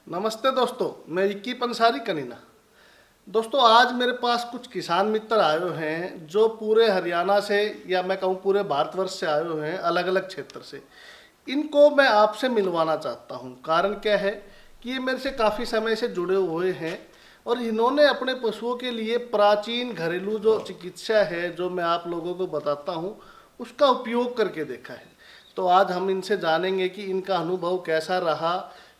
नमस्ते दोस्तों, मैं इक्की पंसारी कनीना। दोस्तों, आज मेरे पास कुछ किसान मित्र आए हुए हैं जो पूरे हरियाणा से या मैं कहूँ पूरे भारतवर्ष से आए हुए हैं, अलग अलग क्षेत्र से। इनको मैं आपसे मिलवाना चाहता हूँ। कारण क्या है कि ये मेरे से काफ़ी समय से जुड़े हुए हैं और इन्होंने अपने पशुओं के लिए प्राचीन घरेलू जो चिकित्सा है, जो मैं आप लोगों को बताता हूँ, उसका उपयोग करके देखा है। तो आज हम इनसे जानेंगे कि इनका अनुभव कैसा रहा,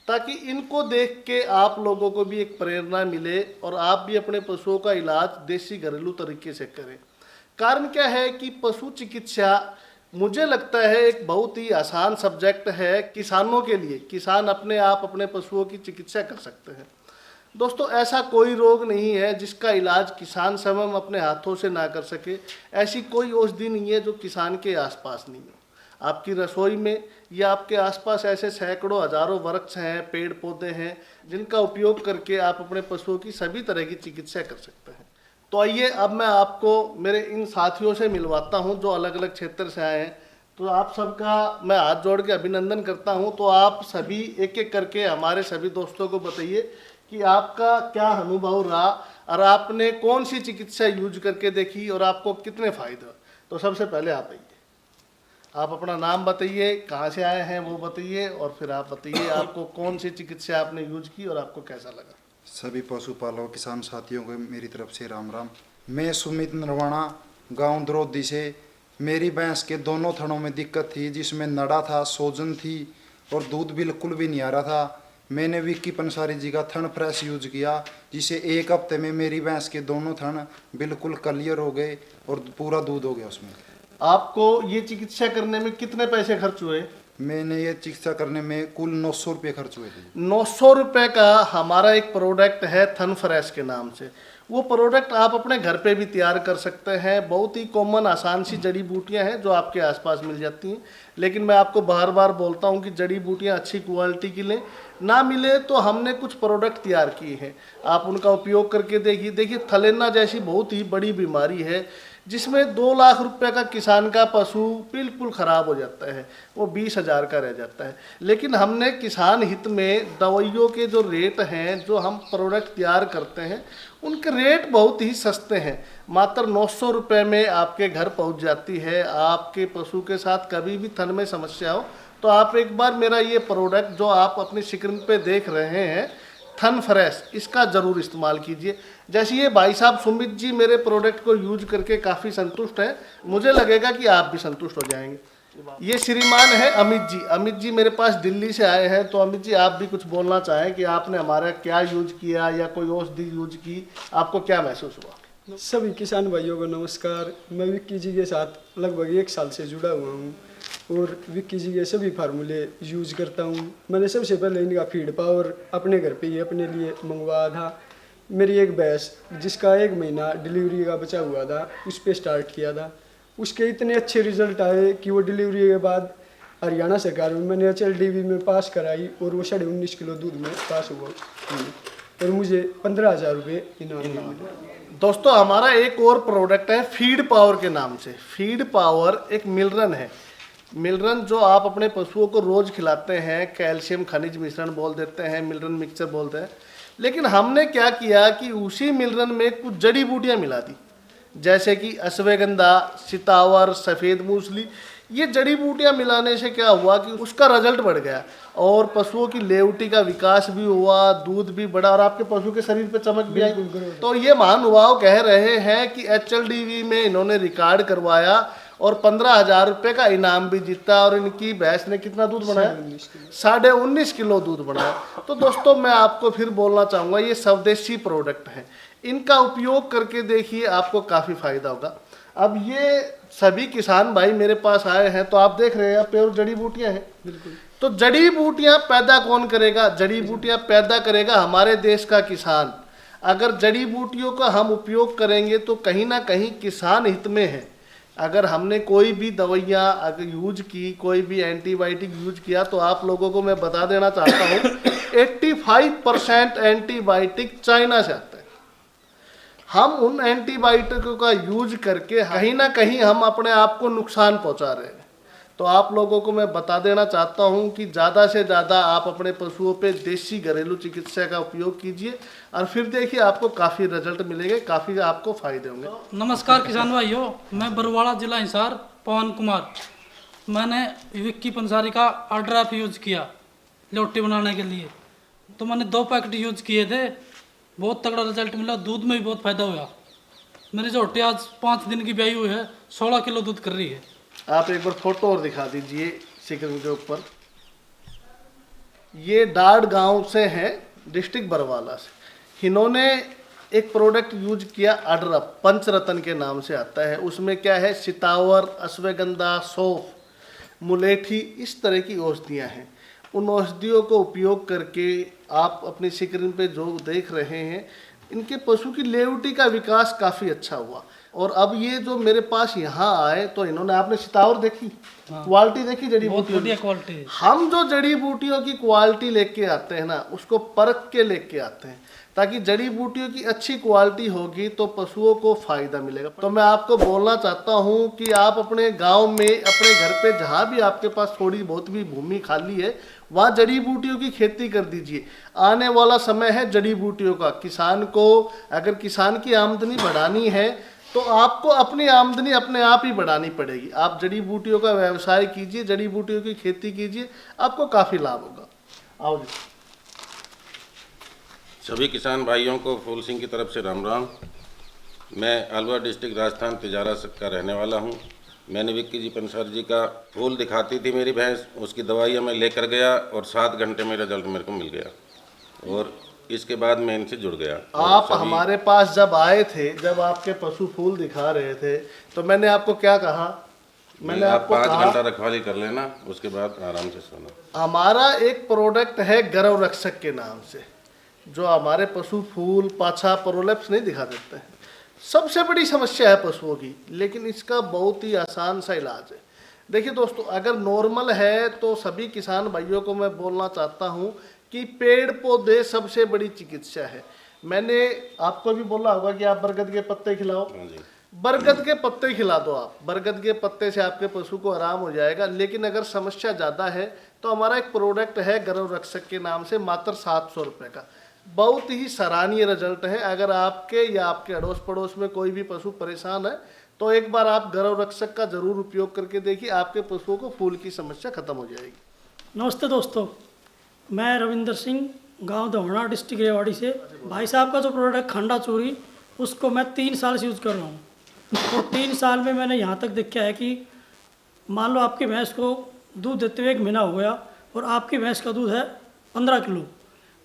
ताकि इनको देख के आप लोगों को भी एक प्रेरणा मिले और आप भी अपने पशुओं का इलाज देसी घरेलू तरीके से करें। कारण क्या है कि पशु चिकित्सा मुझे लगता है एक बहुत ही आसान सब्जेक्ट है किसानों के लिए। किसान अपने आप अपने पशुओं की चिकित्सा कर सकते हैं। दोस्तों, ऐसा कोई रोग नहीं है जिसका इलाज किसान स्वयं अपने हाथों से ना कर सके। ऐसी कोई औषधि नहीं है जो किसान के आसपास नहीं हो। आपकी रसोई में या आपके आसपास ऐसे सैकड़ों हजारों वृक्ष हैं, पेड़ पौधे हैं, जिनका उपयोग करके आप अपने पशुओं की सभी तरह की चिकित्सा कर सकते हैं। तो आइए अब मैं आपको मेरे इन साथियों से मिलवाता हूं जो अलग अलग क्षेत्र से आए हैं। तो आप सबका मैं हाथ जोड़ के अभिनंदन करता हूं। तो आप सभी एक एक करके हमारे सभी दोस्तों को बताइए कि आपका क्या अनुभव रहा और आपने कौन सी चिकित्सा यूज करके देखी और आपको कितने फायदे। तो सबसे पहले आप आइए, आप अपना नाम बताइए, कहाँ से आए हैं वो बताइए, और फिर आप बताइए आपको कौन सी चिकित्सा आपने यूज की और आपको कैसा लगा। सभी पशुपालक किसान साथियों को मेरी तरफ से राम राम। मैं सुमित नरवाणा, गांव द्रोदी से। मेरी भैंस के दोनों थनों में दिक्कत थी, जिसमें नड़ा था, सोजन थी और दूध बिल्कुल भी नहीं आ रहा था। मैंने विक्की पंसारी जी का थन फ्रेश यूज किया, जिसे एक हफ्ते में मेरी भैंस के दोनों थन बिल्कुल क्लियर हो गए और पूरा दूध हो गया उसमें। आपको ये चिकित्सा करने में कितने पैसे खर्च हुए? मैंने ये चिकित्सा करने में कुल 900 रुपये खर्च हुए थे। 900 रुपये का हमारा एक प्रोडक्ट है थन फ्रेश के नाम से। वो प्रोडक्ट आप अपने घर पे भी तैयार कर सकते हैं। बहुत ही कॉमन आसान सी जड़ी बूटियां हैं जो आपके आसपास मिल जाती हैं। लेकिन मैं आपको बार बार बोलता हूं कि जड़ी बूटियां अच्छी क्वालिटी की लें। ना मिले तो हमने कुछ प्रोडक्ट तैयार किए हैं, आप उनका उपयोग करके देखिए थलेना जैसी बहुत ही बड़ी बीमारी है जिसमें 2 लाख रुपए का किसान का पशु बिल्कुल ख़राब हो जाता है, वो 20,000 का रह जाता है। लेकिन हमने किसान हित में दवाइयों के जो रेट हैं, जो हम प्रोडक्ट तैयार करते हैं, उनके रेट बहुत ही सस्ते हैं। मात्र 900 रुपये में आपके घर पहुंच जाती है। आपके पशु के साथ कभी भी थन में समस्या हो तो आप एक बार मेरा ये प्रोडक्ट जो आप अपनी स्क्रीन पे देख रहे हैं, थन फ्रेश, इसका ज़रूर इस्तेमाल कीजिए। जैसे ये भाई साहब सुमित जी मेरे प्रोडक्ट को यूज करके काफ़ी संतुष्ट हैं, मुझे लगेगा कि आप भी संतुष्ट हो जाएंगे। ये श्रीमान है अमित जी। अमित जी मेरे पास दिल्ली से आए हैं। तो अमित जी, आप भी कुछ बोलना चाहें कि आपने हमारा क्या यूज किया या कोई औषधि यूज की, आपको क्या महसूस हुआ? सभी किसान भाइयों को नमस्कार। मैं विक्की जी के साथ लगभग 1 साल से जुड़ा हुआ हूँ और विक्की जी के सभी फार्मूले यूज करता हूँ। मैंने सबसे पहले इनका फीड पावर अपने घर पे ही अपने लिए मंगवाया था। मेरी एक भैंस जिसका 1 महीना डिलीवरी का बचा हुआ था, उस पर स्टार्ट किया था। उसके इतने अच्छे रिजल्ट आए कि वो डिलीवरी के बाद हरियाणा सरकार में मैंने HLDV में पास कराई और वो 19.5 किलो दूध में पास हुआ और मुझे 15,000 रुपये इनाम मिला। दोस्तों, हमारा एक और प्रोडक्ट है फीड पावर के नाम से। फीड पावर एक मिलरन है। मिलरन जो आप अपने पशुओं को रोज खिलाते हैं, कैल्शियम खनिज मिश्रण बोल देते हैं, मिलरन मिक्सचर बोलते हैं। लेकिन हमने क्या किया कि उसी मिलरन में कुछ जड़ी बूटियां मिला दी, जैसे कि अश्वगंधा, सितावर, सफ़ेद मूसली। ये जड़ी बूटियां मिलाने से क्या हुआ कि उसका रिजल्ट बढ़ गया और पशुओं की लेवटी का विकास भी हुआ, दूध भी बढ़ा और आपके पशु के शरीर पे चमक भी आई। तो ये महानुभाव कह रहे हैं कि HLDV में इन्होंने रिकॉर्ड करवाया और 15,000 रुपये का इनाम भी जीता और इनकी भैंस ने कितना दूध बनाया? 19.5 किलो दूध बनाया। तो दोस्तों, मैं आपको फिर बोलना चाहूँगा, ये स्वदेशी प्रोडक्ट है, इनका उपयोग करके देखिए, आपको काफ़ी फायदा होगा। अब ये सभी किसान भाई मेरे पास आए हैं तो आप देख रहे हैं प्योर जड़ी बूटियां हैं। बिल्कुल। तो जड़ी बूटियां पैदा कौन करेगा? जड़ी बूटियां पैदा करेगा हमारे देश का किसान। अगर जड़ी बूटियों का हम उपयोग करेंगे तो कहीं ना कहीं किसान हित में है। अगर हमने कोई भी दवाइयाँ अगर यूज की, कोई भी एंटीबायोटिक यूज किया, तो आप लोगों को मैं बता देना चाहता हूँ 85% एंटीबायोटिक चाइना से आता है। हम उन एंटीबायोटिकों का यूज करके कहीं ना कहीं हम अपने आप को नुकसान पहुंचा रहे हैं। तो आप लोगों को मैं बता देना चाहता हूं कि ज़्यादा से ज़्यादा आप अपने पशुओं पे देसी घरेलू चिकित्सा का उपयोग कीजिए और फिर देखिए आपको काफ़ी रिजल्ट मिलेंगे, काफ़ी आपको फायदे होंगे। नमस्कार किसान भाइयों, मैं बरवाड़ा जिला हिसार पवन कुमार। मैंने विक्की पंसारी का आर्ड्राफ यूज किया लोटी बनाने के लिए। तो मैंने 2 पैकेट यूज किए थे, बहुत तगड़ा रिजल्ट मिला। दूध में भी बहुत फायदा हुआ। मेरी झोटी आज 5 दिन की ब्याई हुई है, 16 किलो दूध कर रही है। आप एक बार फोटो और दिखा दीजिए स्क्रीन के ऊपर। ये डाड गांव से हैं, डिस्ट्रिक्ट बरवाला से। इन्होंने एक प्रोडक्ट यूज किया अडरा, पंचरत्न के नाम से आता है। उसमें क्या है, सितावर, अश्वगंधा, सौंफ, मुलेठी, इस तरह की औषधियाँ हैं। उन औषधियों को उपयोग करके आप अपनी स्क्रीन पे जो देख रहे हैं, इनके पशु की लेवटी का विकास काफ़ी अच्छा हुआ। और अब ये जो मेरे पास यहाँ आए तो इन्होंने, आपने सितावर देखी, क्वालिटी देखी जड़ी बहुत बूटियों बढ़िया की। क्वालिटी। हम जो जड़ी बूटियों की क्वालिटी लेके आते हैं ना, उसको परख के लेके आते हैं, ताकि जड़ी बूटियों की अच्छी क्वालिटी होगी तो पशुओं को फायदा मिलेगा। तो मैं आपको बोलना चाहता हूँ कि आप अपने गांव में, अपने घर पे जहाँ भी आपके पास थोड़ी बहुत भी भूमि खाली है, वहाँ जड़ी बूटियों की खेती कर दीजिए। आने वाला समय है जड़ी बूटियों का। किसान को, अगर किसान की आमदनी बढ़ानी है तो आपको अपनी आमदनी अपने आप ही बढ़ानी पड़ेगी। आप जड़ी बूटियों का व्यवसाय कीजिए, जड़ी बूटियों की खेती कीजिए, आपको काफ़ी लाभ होगा। आओ जी। सभी किसान भाइयों को फूल सिंह की तरफ से राम राम। मैं अलवर डिस्ट्रिक्ट राजस्थान तिजारा का रहने वाला हूं। मैंने विक्की जी पंसारी जी का फूल दिखाती थी मेरी भैंस, उसकी दवाइयाँ मैं लेकर गया और 7 घंटे में रिजल्ट मेरे को मिल गया और इसके बाद मैं इनसे जुड़ गया। आप हमारे पास जब आए थे, जब आपके पशु फूल दिखा रहे थे, तो मैंने आपको क्या कहा? मैंने आप आपको 5 कहा घंटा रखवाली कर लेना, उसके बाद आराम से सोना। हमारा एक प्रोडक्ट है गर्भ रक्षक के नाम से, जो हमारे पशु फूल, पाछा, प्रोलेप्स नहीं दिखा देते हैं। सबसे बड़ी समस्या है पशुओं की, लेकिन इसका बहुत ही आसान सा इलाज है। देखिए दोस्तों, अगर नॉर्मल है तो सभी किसान भाइयों को मैं बोलना चाहता हूँ कि पेड़ पौधे सबसे बड़ी चिकित्सा है। मैंने आपको भी बोला होगा कि आप बरगद के पत्ते खिलाओ। हाँ जी। बरगद के पत्ते खिला दो आप, बरगद के पत्ते से आपके पशु को आराम हो जाएगा। लेकिन अगर समस्या ज़्यादा है तो हमारा एक प्रोडक्ट है गर्भ रक्षक के नाम से, मात्र 700 रुपये का। बहुत ही सराहनीय रिजल्ट है। अगर आपके या आपके अड़ोस पड़ोस में कोई भी पशु परेशान है तो एक बार आप गर्भ रक्षक का जरूर उपयोग करके देखिए, आपके पशुओं को फूल की समस्या खत्म हो जाएगी। नमस्ते दोस्तों, मैं रविंदर सिंह, गांव दहोना, डिस्ट्रिक्ट रेवाड़ी से। भाई साहब का जो प्रोडक्ट खंडा चूरी, उसको मैं 3 साल से यूज़ कर रहा हूँ। और 3 साल में मैंने यहाँ तक देखा है कि मान लो आपकी भैंस को दूध देते हुए 1 महीना हो गया और आपकी भैंस का दूध है 15 किलो,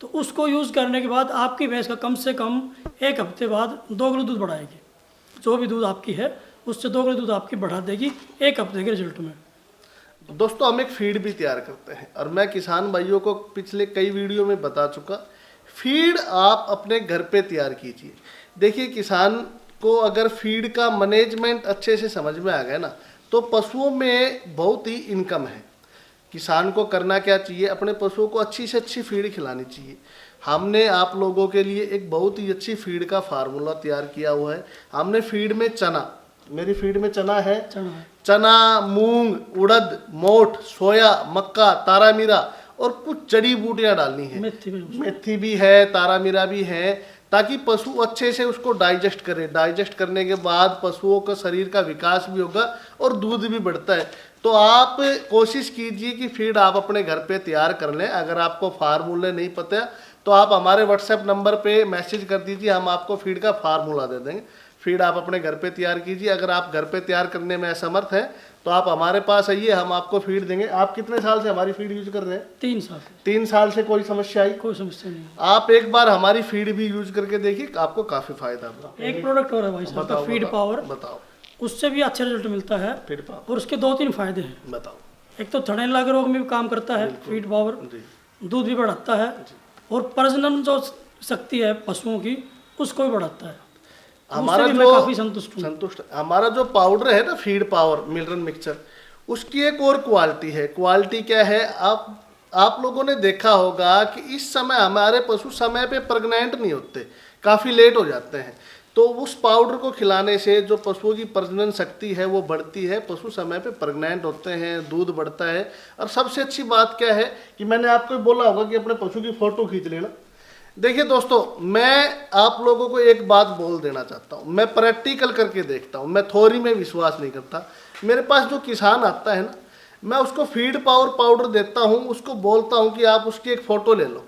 तो उसको यूज़ करने के बाद आपकी भैंस का कम से कम 1 हफ्ते बाद 2 किलो दूध बढ़ाएगी। जो भी दूध आपकी है उससे 2 किलो दूध आपकी बढ़ा देगी 1 हफ्ते के रिजल्ट में। दोस्तों, हम एक फीड भी तैयार करते हैं और मैं किसान भाइयों को पिछले कई वीडियो में बता चुका, फीड आप अपने घर पे तैयार कीजिए। देखिए, किसान को अगर फीड का मैनेजमेंट अच्छे से समझ में आ गया ना, तो पशुओं में बहुत ही इनकम है। किसान को करना क्या चाहिए, अपने पशुओं को अच्छी से अच्छी फीड खिलानी चाहिए। हमने आप लोगों के लिए एक बहुत ही अच्छी फीड का फार्मूला तैयार किया हुआ है। हमने फीड में चना, मेरी फीड में चना है, चना, मूंग, उड़द, मोठ, सोया, मक्का, तारा मीरा और कुछ जड़ी बूटियां डालनी है। मेथी भी है, तारा मीरा भी है, ताकि पशु अच्छे से उसको डाइजेस्ट करे। डाइजेस्ट करने के बाद पशुओं का शरीर का विकास भी होगा और दूध भी बढ़ता है। तो आप कोशिश कीजिए कि फीड आप अपने घर पे तैयार कर लें। अगर आपको फार्मूले नहीं पता तो आप हमारे व्हाट्सएप नंबर पे मैसेज कर दीजिए, हम आपको फीड का फार्मूला दे देंगे। फीड आप अपने घर पे तैयार कीजिए। अगर आप घर पे तैयार करने में असमर्थ हैं तो आप हमारे पास आइए, हम आपको फीड देंगे। आप कितने साल से हमारी फीड यूज कर रहे हैं? 3 साल। 3 साल से कोई समस्या आई? कोई समस्या नहीं। आप एक बार हमारी फीड भी यूज करके देखिए, आपको काफी फायदा होगा। एक प्रोडक्ट और है भाई साहब का, फीड पावर। बताओ। उससे भी अच्छा रिजल्ट मिलता है फीड पावर, और उसके 2-3 फायदे हैं। बताओ। एक तो थनैला के रोग में भी काम करता है फीड पावर, जी। दूध भी बढ़ाता है, और प्रजनन जो शक्ति है पशुओं की उसको भी बढ़ाता है। हमारा उससे भी मैं काफी संतुष्ट हमारा जो पाउडर है ना, फीड पावर मिनरल मिक्सचर, उसकी एक और क्वालिटी है। क्वालिटी क्या है, आप लोगों ने देखा होगा कि इस समय हमारे पशु समय पे प्रेग्नेंट नहीं होते, काफ़ी लेट हो जाते हैं। तो उस पाउडर को खिलाने से जो पशुओं की प्रजनन शक्ति है वो बढ़ती है, पशु समय पे प्रेग्नेंट होते हैं, दूध बढ़ता है। और सबसे अच्छी बात क्या है कि मैंने आपको बोला होगा कि अपने पशु की फ़ोटो खींच लेना। देखिए दोस्तों, मैं आप लोगों को एक बात बोल देना चाहता हूँ, मैं प्रैक्टिकल करके देखता हूँ, मैं थ्योरी में विश्वास नहीं करता। मेरे पास जो किसान आता है ना, मैं उसको फीड पावर पाउडर देता हूँ, उसको बोलता हूँ कि आप उसकी एक फ़ोटो ले लो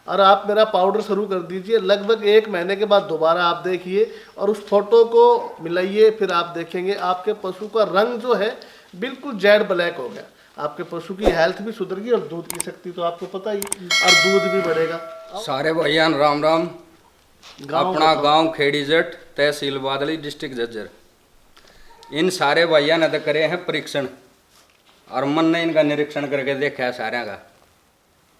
और आप मेरा पाउडर शुरू कर दीजिए। लगभग 1 महीने के बाद दोबारा आप देखिए और उस फोटो को मिलाइए, फिर आप देखेंगे आपके पशु का रंग जो है बिल्कुल जेड ब्लैक हो गया। आपके पशु की हेल्थ भी सुधर गई और दूध की शक्ति तो आपको पता ही, और दूध भी बढ़ेगा। सारे भैया राम राम। गाँव अपना बताओ। गांव खेड़ी जट, तहसील बादली, डिस्ट्रिक्ट झज्जर। इन सारे भैया ने तो करे हैं परीक्षण और मन ने इनका निरीक्षण करके देखा है सारे का।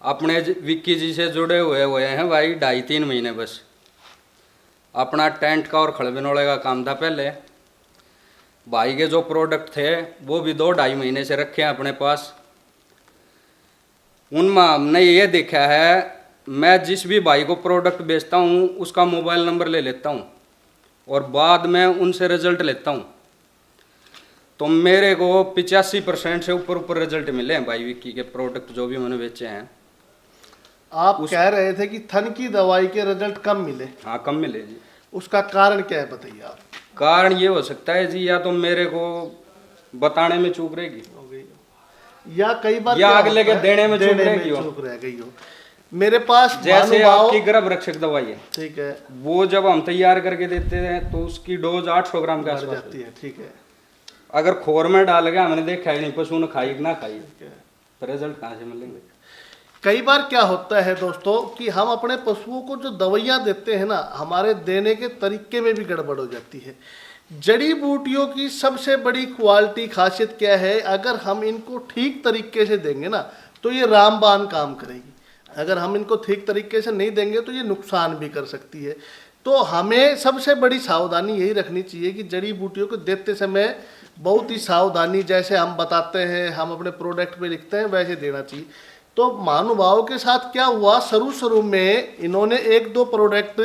अपने विक्की जी से जुड़े हुए हैं भाई 2.5-3 महीने बस। अपना टेंट का और खड़बिनोड़े का काम था पहले। भाई के जो प्रोडक्ट थे वो भी 2-2.5 महीने से रखे हैं अपने पास। उनमें हमने ये देखा है, मैं जिस भी भाई को प्रोडक्ट बेचता हूँ उसका मोबाइल नंबर ले लेता हूँ और बाद में उनसे रिजल्ट लेता हूँ, तो मेरे को 85% से ऊपर रिजल्ट मिले हैं भाई विक्की के प्रोडक्ट जो भी मैंने बेचे हैं। आप कह रहे थे कि थन की दवाई के रिजल्ट कम मिले। हाँ, कम मिले जी। उसका कारण क्या है बताइए आप। कारण ये हो सकता है जी, या तो मेरे को बताने में चूक रहेगी, हो गई, या कई बार या क्या अगले के होता है, देने में चूक रहेगी हो। चूक रह गई हो। मेरे पास जैसे महानुभाव- आपकी गर्भ रक्षक दवाई है, ठीक है, वो जब हम तैयार करके देते हैं तो उसकी डोज 800 ग्राम के बढ़ आसपास जाती है, ठीक है। अगर खोर में डाल गया, हमने देखा ही नहीं पशु ने खाई कि ना खाई, तो रिजल्ट कहाँ से मिलेंगे। कई बार क्या होता है दोस्तों कि हम अपने पशुओं को जो दवाइयाँ देते हैं ना, हमारे देने के तरीके में भी गड़बड़ हो जाती है। जड़ी बूटियों की सबसे बड़ी क्वालिटी खासियत क्या है, अगर हम इनको ठीक तरीके से देंगे ना तो ये रामबाण काम करेगी। अगर हम इनको ठीक तरीके से नहीं देंगे तो ये नुकसान भी कर सकती है। तो हमें सबसे बड़ी सावधानी यही रखनी चाहिए कि जड़ी बूटियों को देते समय बहुत ही सावधानी, जैसे हम बताते हैं, हम अपने प्रोडक्ट में लिखते हैं, वैसे देना चाहिए। तो महानुभावों के साथ क्या हुआ, शुरू में इन्होंने 1-2 प्रोडक्ट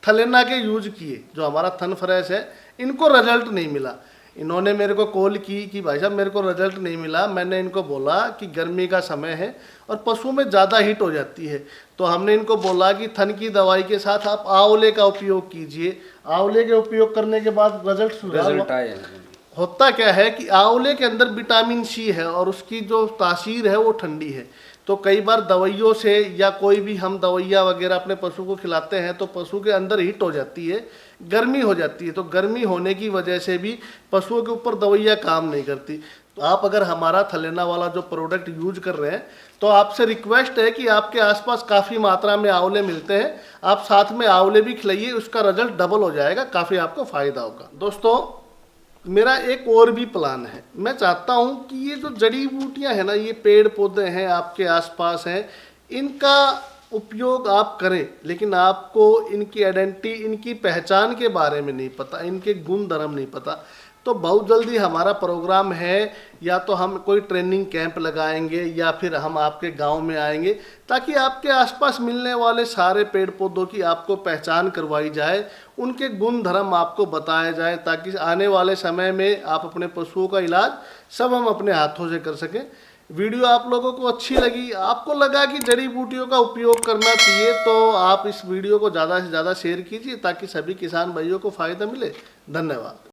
थलेना के यूज किए, जो हमारा थन फ्रेश है, इनको रिजल्ट नहीं मिला। इन्होंने मेरे को कॉल की कि भाई साहब मेरे को रिजल्ट नहीं मिला। मैंने इनको बोला कि गर्मी का समय है और पशु में ज़्यादा हीट हो जाती है, तो हमने इनको बोला कि थन की दवाई के साथ आप आंवले का उपयोग कीजिए। आंवले के उपयोग करने के बाद रिजल्ट आए। होता क्या है कि आंवले के अंदर विटामिन सी है और उसकी जो तासीर है वो ठंडी है। तो कई बार दवाइयों से या कोई भी हम दवाइयाँ वगैरह अपने पशु को खिलाते हैं तो पशु के अंदर हीट हो जाती है, गर्मी हो जाती है। तो गर्मी होने की वजह से भी पशुओं के ऊपर दवाइयाँ काम नहीं करती। तो आप अगर हमारा थलेना वाला जो प्रोडक्ट यूज कर रहे हैं तो आपसे रिक्वेस्ट है कि आपके आसपास काफ़ी मात्रा में आंवले मिलते हैं, आप साथ में आंवले भी खिलाइए, उसका रिजल्ट डबल हो जाएगा, काफ़ी आपको फ़ायदा होगा। दोस्तों, मेरा एक और भी प्लान है। मैं चाहता हूं कि ये जो जड़ी बूटियां हैं ना, ये पेड़ पौधे हैं आपके आसपास हैं, इनका उपयोग आप करें, लेकिन आपको इनकी आइडेंटिटी, इनकी पहचान के बारे में नहीं पता, इनके गुण धर्म नहीं पता। तो बहुत जल्दी हमारा प्रोग्राम है, या तो हम कोई ट्रेनिंग कैंप लगाएंगे या फिर हम आपके गांव में आएंगे, ताकि आपके आसपास मिलने वाले सारे पेड़ पौधों की आपको पहचान करवाई जाए, उनके गुण धर्म आपको बताया जाए, ताकि आने वाले समय में आप अपने पशुओं का इलाज सब हम अपने हाथों से कर सकें। वीडियो आप लोगों को अच्छी लगी, आपको लगा कि जड़ी बूटियों का उपयोग करना चाहिए, तो आप इस वीडियो को ज़्यादा से ज़्यादा शेयर कीजिए ताकि सभी किसान भाइयों को फ़ायदा मिले। धन्यवाद।